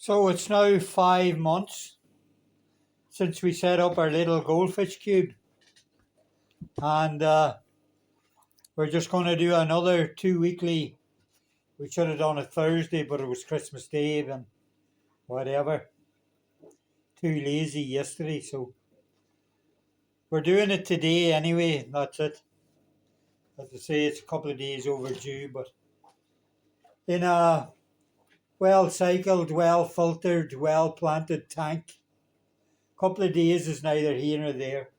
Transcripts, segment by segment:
So it's now 5 months since we set up our little goldfish cube, and we're just going to do another 2 weekly. We should have done it Thursday, but it was Christmas Day and whatever. Too lazy yesterday, so we're doing it today anyway. That's it. As I say, it's a couple of days overdue, but in a well cycled, well filtered, well planted tank, a couple of days is neither here nor there.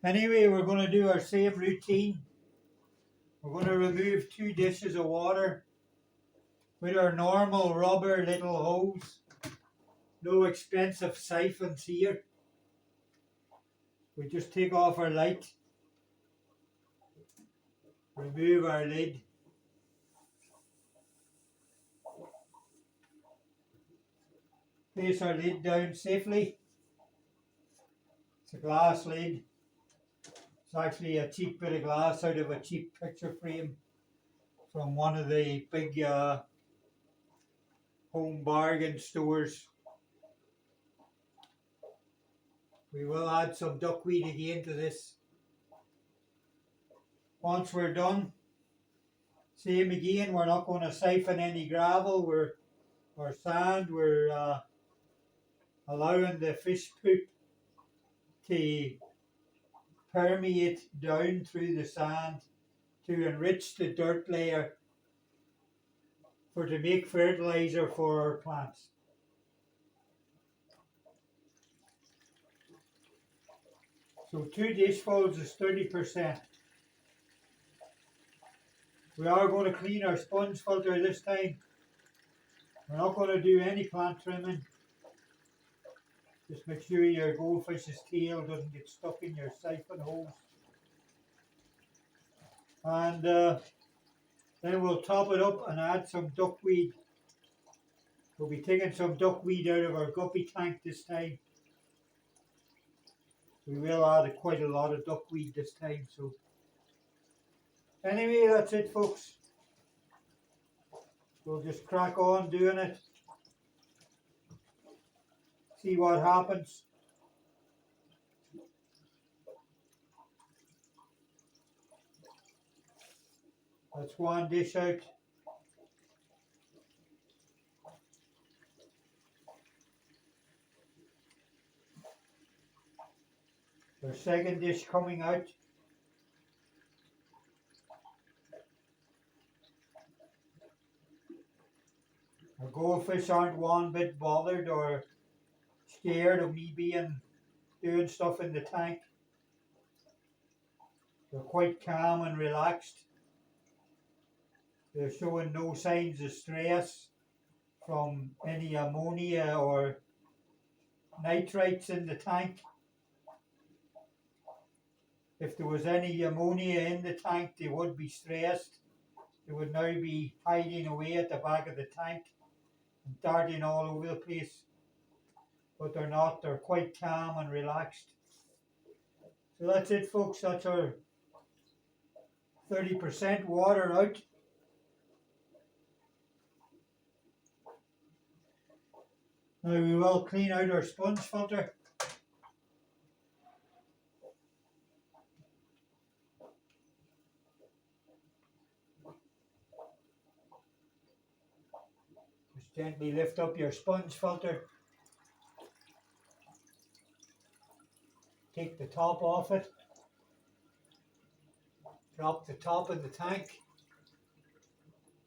Anyway, we're going to do our same routine. We're going to remove 2 dishes of water with our normal rubber little hose. No expensive siphons here. We just take off our light, remove our lid, place our lid down safely. It's a glass lid. It's actually a cheap bit of glass out of a cheap picture frame from one of the big home bargain stores. We will add some duckweed again to this. Once we're done, same again, we're not going to siphon any gravel or sand. We're allowing the fish poop to permeate down through the sand to enrich the dirt layer to make fertilizer for our plants. So 2 dishfuls is 30%. We are going to clean our sponge filter this time. We're not going to do any plant trimming. Just make sure your goldfish's tail doesn't get stuck in your siphon hose. And then we'll top it up and add some duckweed. We'll be taking some duckweed out of our guppy tank this time. We will add quite a lot of duckweed this time. So anyway, that's it, folks. We'll just crack on doing it. See what happens. That's 1 dish out. There's 2nd dish coming out. Our goldfish aren't one bit bothered or scared of me doing stuff in the tank. They're quite calm and relaxed. They're showing no signs of stress from any ammonia or nitrites in the tank. If there was any ammonia in the tank, they would be stressed. They would now be hiding away at the back of the tank and darting all over the place. But they're not. They're quite calm and relaxed. So that's it, folks. That's our 30% water out. Now we will clean out our sponge filter. Just gently lift up your sponge filter. Take the top off it. Drop the top in the tank.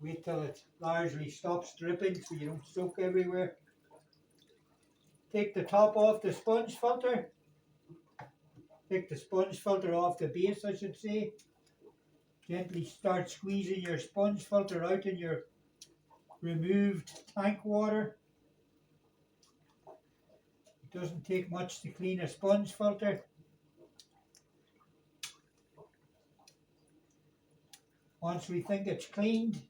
Wait till it largely stops dripping so you don't soak everywhere. Take the top off the sponge filter. Take the sponge filter off the base, I should say. Gently start squeezing your sponge filter out in your removed tank water. It doesn't take much to clean a sponge filter. Once we think it's cleaned,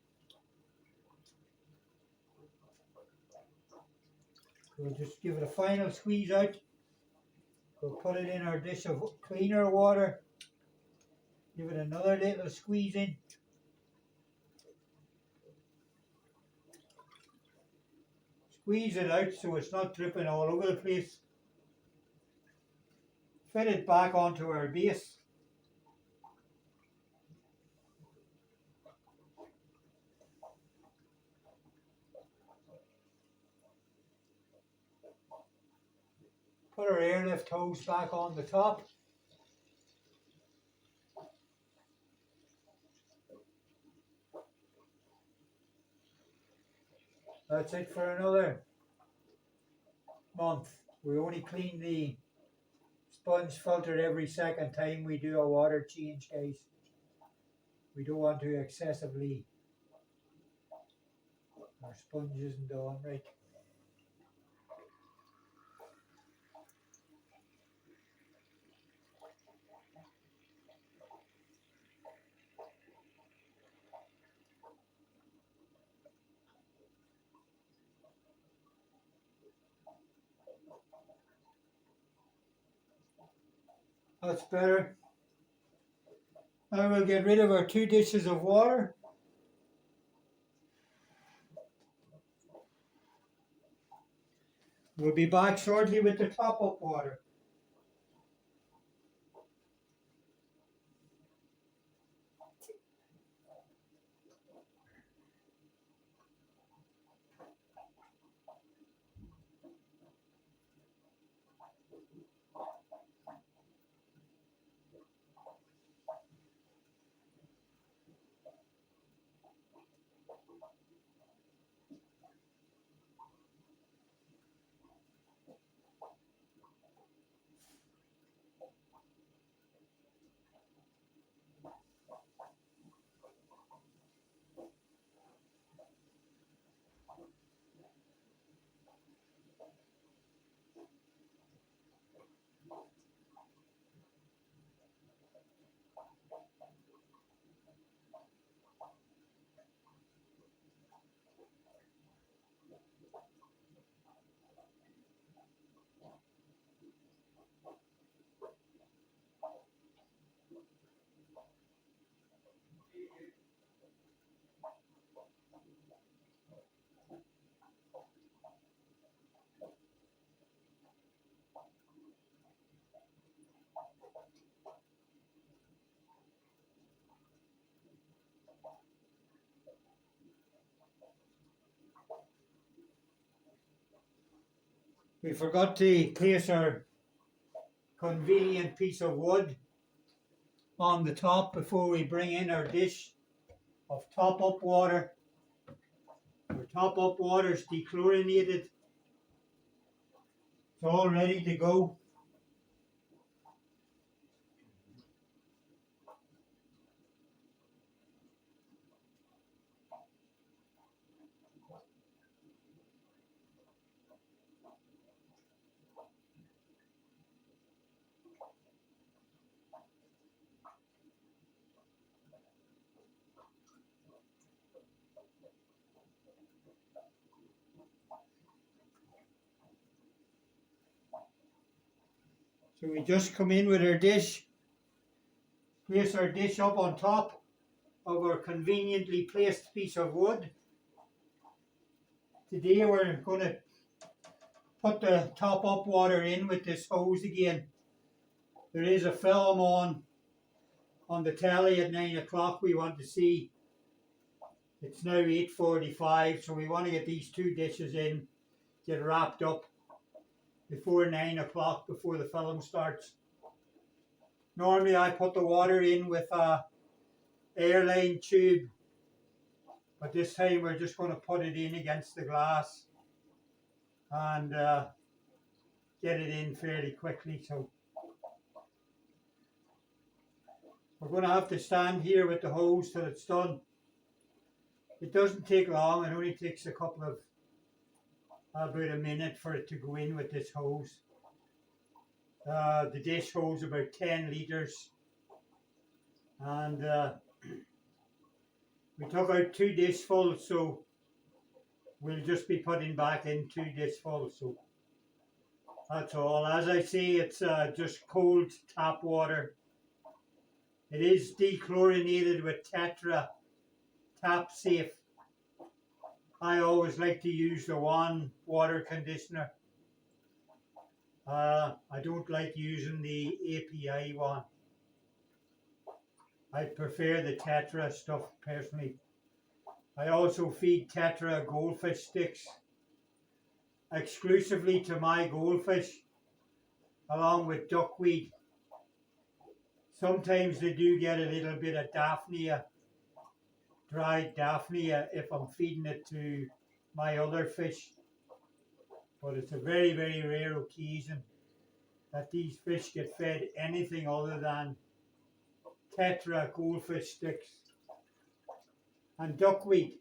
we'll just give it a final squeeze out. We'll put it in our dish of cleaner water. Give it another little squeeze in. squeeze it out so it's not dripping all over the place. Fit it back onto our base. Put our airlift hose back on the top. That's it for another month. We only clean the sponge filter every second time we do a water change, guys. We don't want to excessively, our sponge isn't on right. That's better. Now we'll get rid of our 2 dishes of water. We'll be back shortly with the top up water. We forgot to place our convenient piece of wood on the top before we bring in our dish of top up water. Our top up water is dechlorinated. It's all ready to go. So we just come in with our dish, place our dish up on top of our conveniently placed piece of wood. Today we're going to put the top up water in with this hose again. There is a film on the telly at 9 o'clock we want to see. It's now 8:45, so we want to get these 2 dishes in, get wrapped up before 9 o'clock, before the film starts. Normally I put the water in with a airline tube, but this time we're just going to put it in against the glass and get it in fairly quickly. So we're going to have to stand here with the hose till it's done. It doesn't take long, it only takes about a minute for it to go in with this hose. The dish holds about 10 litres, and we took out 2 dishfuls, so we'll just be putting back in 2 dishfuls. So that's all. As I say, it's just cold tap water. It is dechlorinated with Tetra Tap Safe I always like to use the one water conditioner. I don't like using the API one. I prefer the Tetra stuff personally. I also feed Tetra goldfish sticks exclusively to my goldfish, along with duckweed. Sometimes they do get a little bit of Daphnia, dried Daphnia, if I'm feeding it to my other fish. But it's a very, very rare occasion that these fish get fed anything other than Tetra goldfish sticks and duckweed.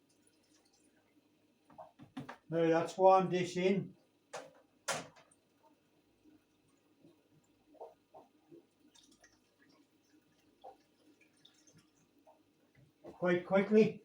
Now that's one dish in. Quite quickly.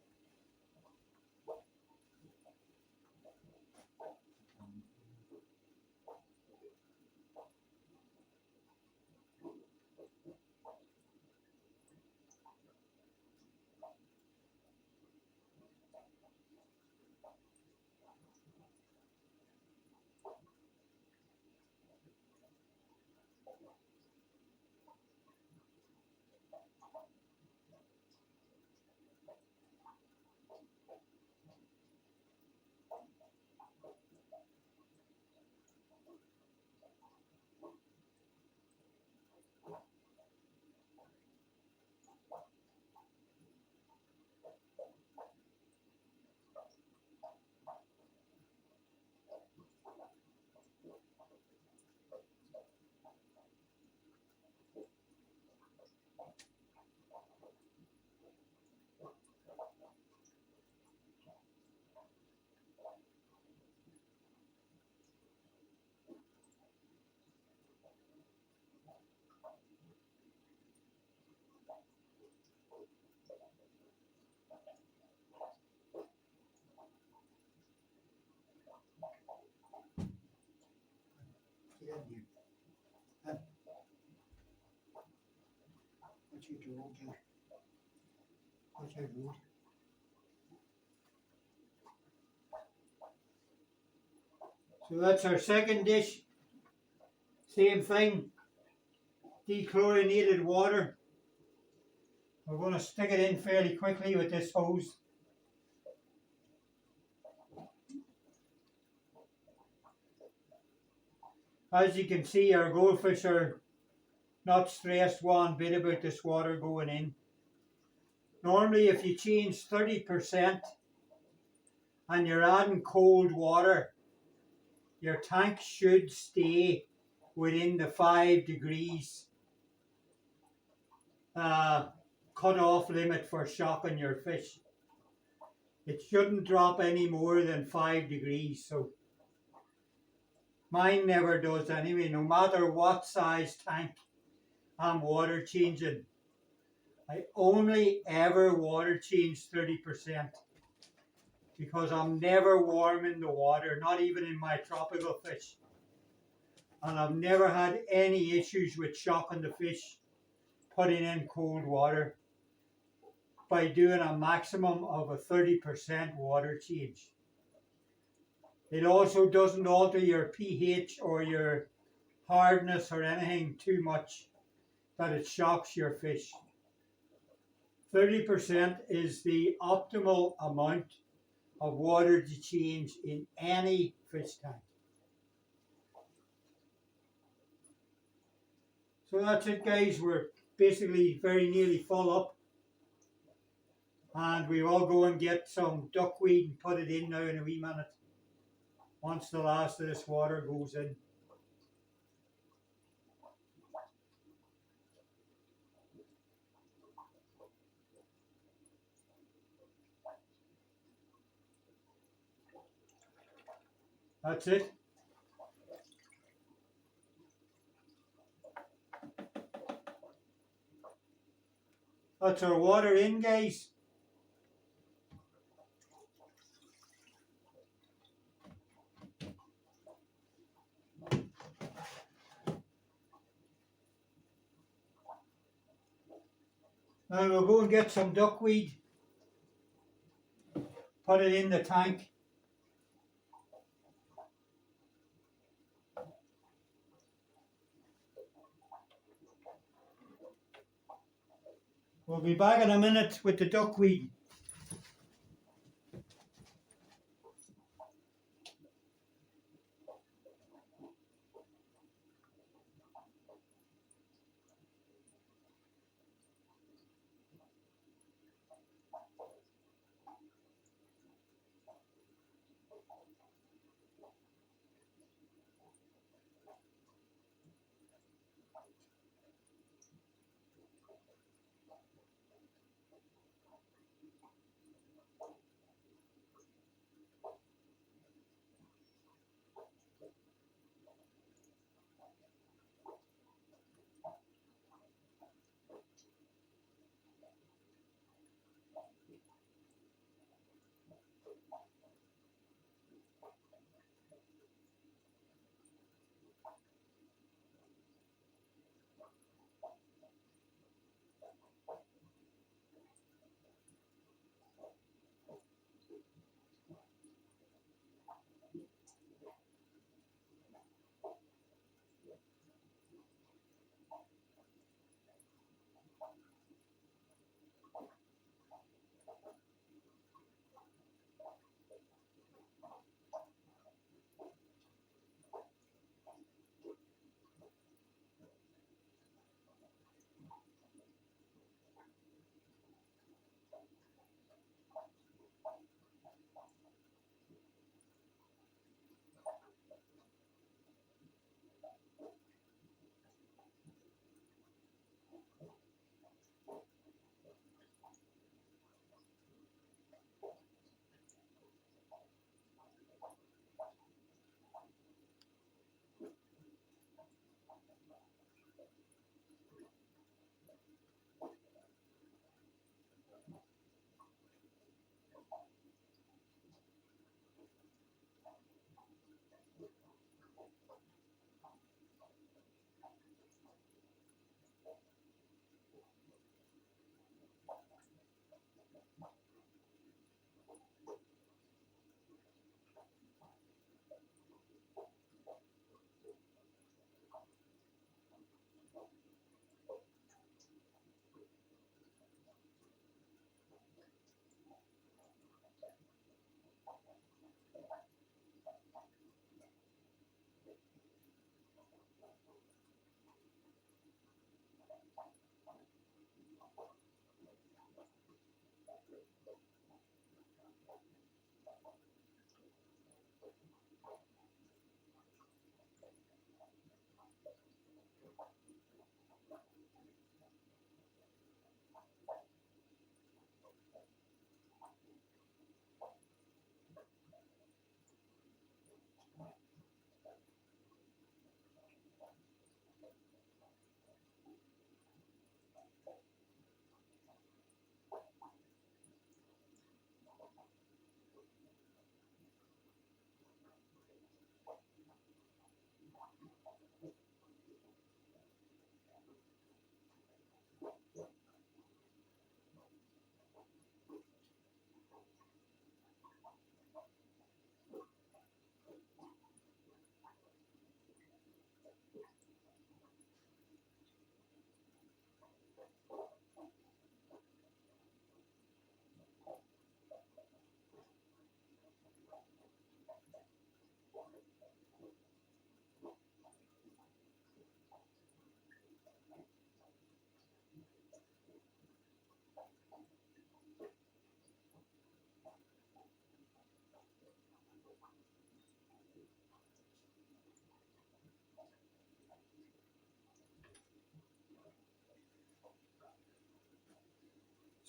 So that's our second dish. Same thing, dechlorinated water. We're going to stick it in fairly quickly with this hose. As you can see, our goldfish are not stressed one bit about this water going in. Normally if you change 30% and you're adding cold water, your tank should stay within the 5 degrees cut-off limit for shocking your fish. It shouldn't drop any more than 5 degrees. So mine never does anyway, no matter what size tank I'm water changing. I only ever water change 30% because I'm never warming the water, not even in my tropical fish. And I've never had any issues with shocking the fish putting in cold water by doing a maximum of a 30% water change. It also doesn't alter your pH or your hardness or anything too much that it shocks your fish. 30% is the optimal amount of water to change in any fish tank. So that's it, guys. We're basically very nearly full up. And we will go and get some duckweed and put it in now in a wee minute, once the last of this water goes in. That's it. That's our water in, guys. Now we'll go and get some duckweed, put it in the tank. We'll be back in a minute with the duckweed.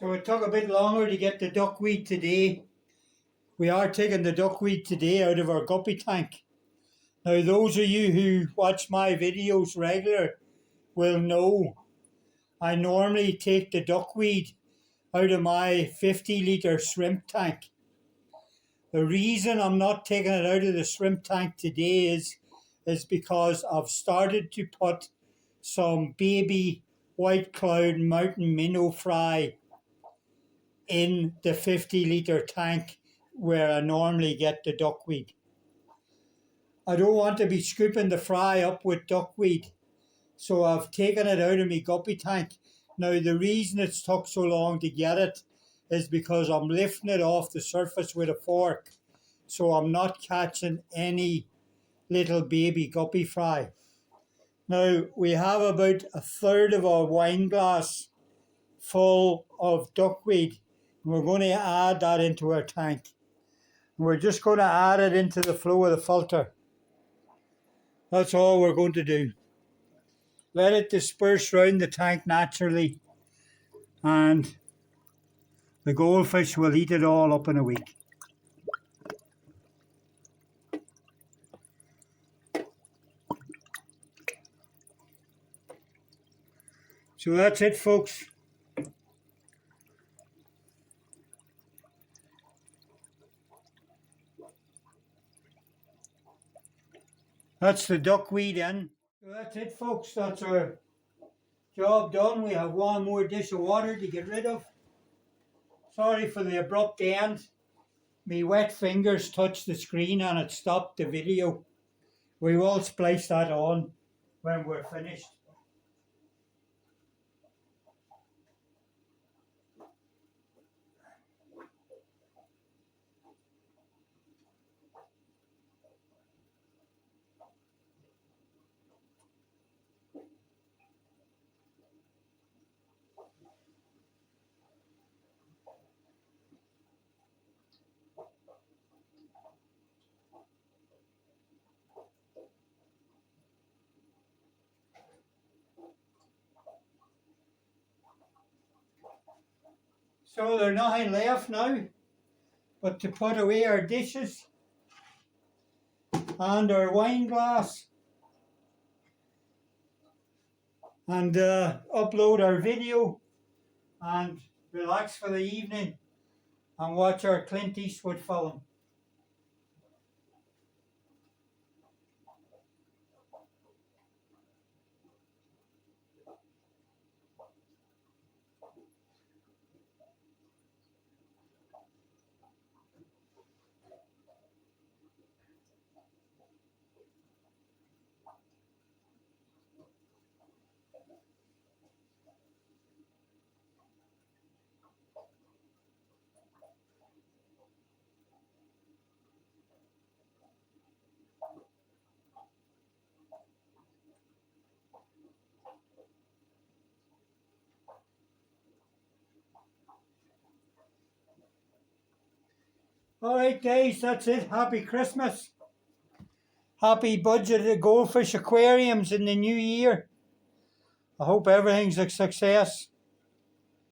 So it took a bit longer to get the duckweed today. We are taking the duckweed today out of our guppy tank. Now those of you who watch my videos regular will know I normally take the duckweed out of my 50-litre shrimp tank. The reason I'm not taking it out of the shrimp tank today is because I've started to put some baby white cloud mountain minnow fry in the 50-litre tank where I normally get the duckweed. I don't want to be scooping the fry up with duckweed, so I've taken it out of my guppy tank Now the reason it's took so long to get it is because I'm lifting it off the surface with a fork, so I'm not catching any little baby guppy fry. Now we have about a third of our wine glass full of duckweed. We're going to add that into our tank. We're just going to add it into the flow of the filter. That's all we're going to do. Let it disperse around the tank naturally, and the goldfish will eat it all up in a week. So that's it, folks. That's the duckweed in. So that's it, folks. That's our job done. We have one more dish of water to get rid of. Sorry for the abrupt end. My wet fingers touched the screen and it stopped the video. We will splice that on when we're finished. So there's nothing left now but to put away our dishes and our wine glass and upload our video and relax for the evening and watch our Clint Eastwood film. Alright guys, that's it. Happy Christmas. Happy budgeted goldfish aquariums in the new year. I hope everything's a success.